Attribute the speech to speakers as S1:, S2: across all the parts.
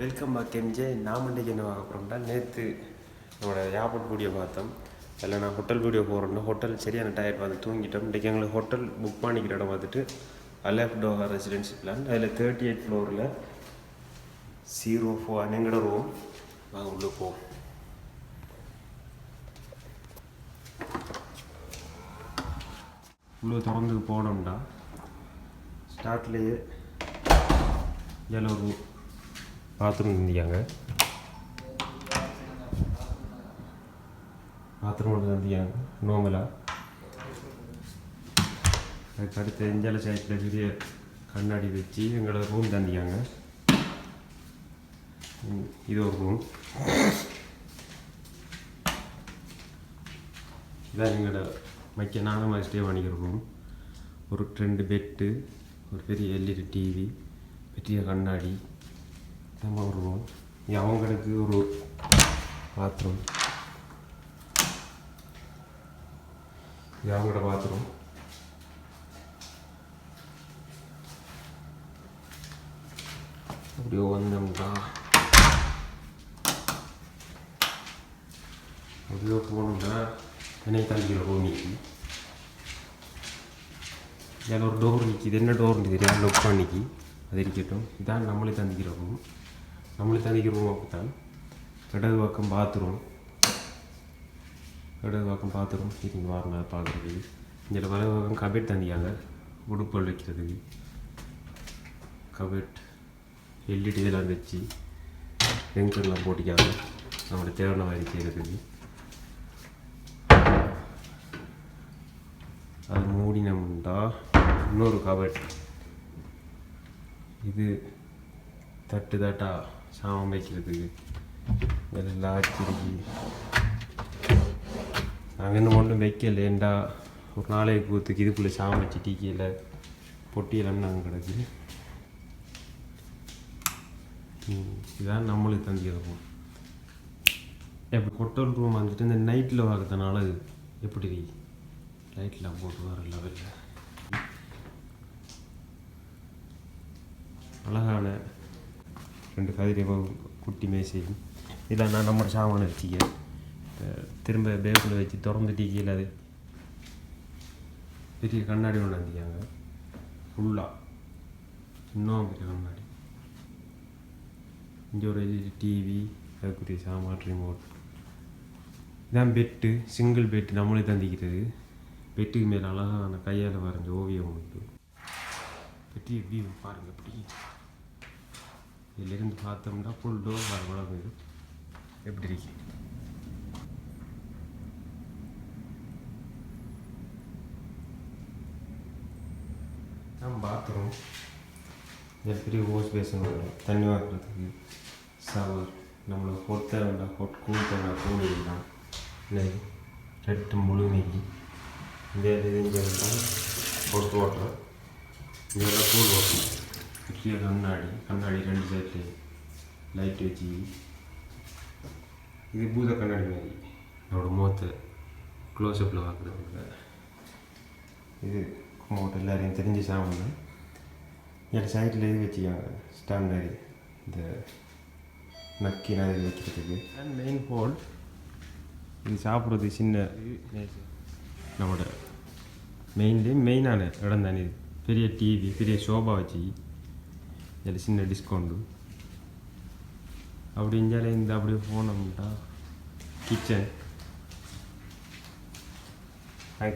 S1: Welcome back MJ. நாம் இன்றைக்கி என்ன பார்க்க போகிறோம்னா, நேற்று நம்மளோட ஏர்போர்ட் வீடியோ பார்த்தோம். அதில் நான் ஹோட்டல் வீடியோ போகிறோம்னா ஹோட்டல் சரியான டயர்ட் வந்து தூங்கிட்டோம். இன்றைக்கி எங்களுக்கு ஹோட்டல் புக் பண்ணிக்கிற இடம் பார்த்துட்டு அலெஃப் டோஹா ரெசிடென்சி பிளான். அதில் 38 ஃப்ளோரில் 04 எங்களோட ரூம். வாங்க உள்ளே போவோம். உள்ளே திறந்து போனோம்னா ஸ்டார்ட்லேயே ஒரு பாத்ரூம் இருந்தியாங்க. பாத்ரூம் ஒன்று தந்தியாங்க நார்மலாக. அதுக்கு அடுத்து எஞ்சால சைட்டில் பெரிய கண்ணாடி வச்சு எங்களோட ரூம் தந்தியாங்க. இது ஒரு ரூம். இதான் எங்களோட நானும் ஸ்டே பண்ணிக்கிற ரூம். ஒரு 2 பெட்டு, ஒரு பெரிய LED டிவி, பெரிய கண்ணாடி, நம்ம ஒரு ரூம். அவங்களுக்கு ஒரு பாத்ரூம். இது அவங்களோட பாத்ரூம். அப்படியே வந்தோம்னா அப்படியே போனோம்னா என்னை தங்கிக்கிற ரூம் நிற்கி. இதில் ஒரு டோர் நிற்கிது. என்ன டோர்னு தெரியாது, லொக் பண்ணிக்கி. அது இருக்கட்டும். இதான் நம்மளே தந்திக்கிற ரூம். நம்மளே தந்திக்கிற ரூம் அப்படித்தான். இடது பக்கம் பாத்ரூம். இடது பக்கம் பாத்ரூம் இது வாரினா பார்க்குறதுக்கு. இதில் வலது பக்கம் கபெட் தந்திக்காங்க உடுப்புகள் வைக்கிறதுக்கு. கபெட் LED இதெல்லாம் வச்சு பெஞ்சர்லாம் போட்டிக்காங்க நம்மளோட தேவையான மாதிரி செய்கிறதுக்கு. அது மூடினோம்னா இன்னொரு கபெட். இது தட்டா சாமம் வைக்கிறதுக்கு எல்லாம் ஆச்சிருக்கு. நாங்கள் இன்னும் ஒன்றும் வைக்கலேண்டா ஒரு நாளைக்கு கூத்துக்கு இதுக்குள்ளே சாமம் வச்சு டீக்கியில் பொட்டியெல்லாம் நாங்கள் கிடக்குது. இதான் நம்மளுக்கு தந்திருக்கோம். எப்படி ஹோட்டல் ரூம் வந்துட்டு இந்த நைட்டில் பார்க்கறதுனால எப்படி லைட்லாம் போட்டு வர லெவலில் அழகான 2 கதிரை குட்டி மேசையும். இதில் நான் நம்மளோட சாமானை வச்சுக்க திரும்ப பேக்கில் வச்சு திறந்து டீக்கியில் அது பெரிய கண்ணாடி ஒன்று வந்திக்காங்க ஃபுல்லாக. இன்னும் பெரிய கண்ணாடி. இங்கே ஒரு LED டிவி, அதுக்குரிய சாமான், ரிமோட். இதான் பெட்டு. சிங்கிள் பெட்டு நம்மளே தந்திக்கிறது. பெட்டுக்கு மேலே அழகான கையால் வரைஞ்ச ஓவியம் உண்டு. பெட்டி வியூ பாருங்கள். எப்படி இதிலிருந்து பார்த்தோம்னா ஃபுல் டோர் வளர்ந்து எப்படி இருக்கு. தான் பாத்ரூம். இதில் பெரிய வாஷ் பேசன் வரும், தண்ணி வாங்குறதுக்கு. ஷவர் நம்மளுக்கு ஹொட் தேவைண்டா ஹொட், கூழ் தேவை கூழ் தான். இல்லை 2 முழுமைக்கு இந்த இங்கே ஹொட் வாட்டர், இதெல்லாம் கூழ் வாட்டர். பெரிய கண்ணாடி 2 சைட்லேயும் லைட் வச்சு. இது பூத கண்ணாடி மாதிரி என்னோடய முகத்தை க்ளோஸ்அப்பில் பார்க்குறவங்க. இது முகத்தை எல்லாரையும் தெரிஞ்சு சாப்பிட்ணும். என் சைட்டில் இது வச்சுக்காங்க ஸ்டாண்ட் மாதிரி, இந்த நக்கினா இது வைக்கிறதுக்கு. And main hall. இது சாப்பிட்றது சின்ன நம்மளோட மெயினான இடம் தானே இது. பெரிய டிவி, பெரிய சோபா வச்சு இதில் சின்ன டிஸ்கவுண்டு. அப்படி இஞ்சாலே இந்த அப்படியே போனோம்னா கிச்சன்.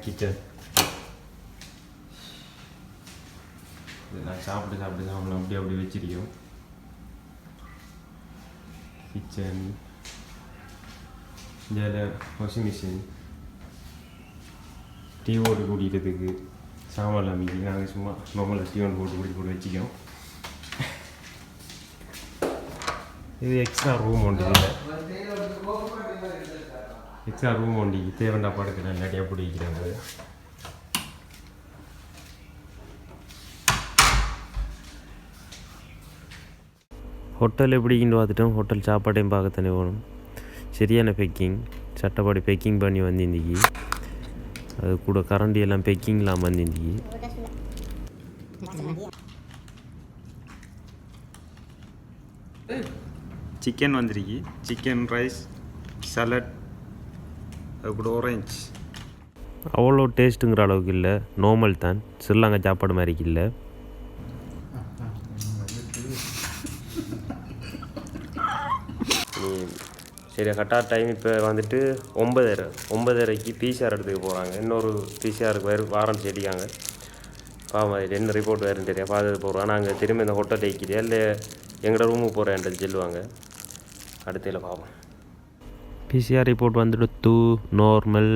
S1: கிச்சன் இதெல்லாம் சாப்பிட்டு சாப்பிடலாம் அப்படி வச்சிருக்கோம். கிச்சன், இதில் வாஷிங் மிஷின், டீ ஓட்டு கூட்டிகிறதுக்கு சாமான்லாம் மீதி. நாங்கள் சும்மா நார்மலாக டீ ஒன்று போட்டு வச்சுக்கோம். இது எக்ஸ்ட்ரா ரூம் உண்டு. எக்ஸ்ட்ரா ரூம் உண்டு. தேவைண்டா படுக்கிறேன் இல்லாட்டி அப்படி வைக்கிறாங்க. ஹோட்டல் எப்படின்னு பார்த்துட்டோம். ஹோட்டல் சாப்பாட்டையும் பார்க்கத்தானே போகணும். சரியான பேக்கிங், சட்டப்படி பேக்கிங் பண்ணி வந்திருந்தீங்க. அது கூட கரண்டி எல்லாம் பேக்கிங்லாம் வந்திருந்தீங்க. சிக்கன் வந்திருக்கு, சிக்கன் ரைஸ், சலட், அதுக்கூட ஆரஞ்ச். அவ்வளோ டேஸ்ட்டுங்கிற அளவுக்கு இல்லை, நார்மல் தான், ஸ்ரீலங்கா சாப்பாடு மாதிரிக்கு இல்லை. சரி, கட்டார் டைம் இப்போ வந்துட்டு 9:30க்கு பிசிஆர் எடுத்துக்க போகிறாங்க. இன்னொரு பிசிஆருக்கு வாரம் செடிக்காங்க. பாவம் அது என்ன ரிப்போர்ட் வேறுன்னு தெரியாது, பார்த்து போகிறோம். நாங்கள் திரும்ப இந்த ஹோட்டல் வைக்கிறியா இல்லை எங்களோட ரூமுக்கு போகிறேன்ட்டு சொல்லுவாங்க. அடுத்ததில் பார்ப்போம். பிசிஆர் ரிப்போர்ட் வந்துட்டு நார்மல்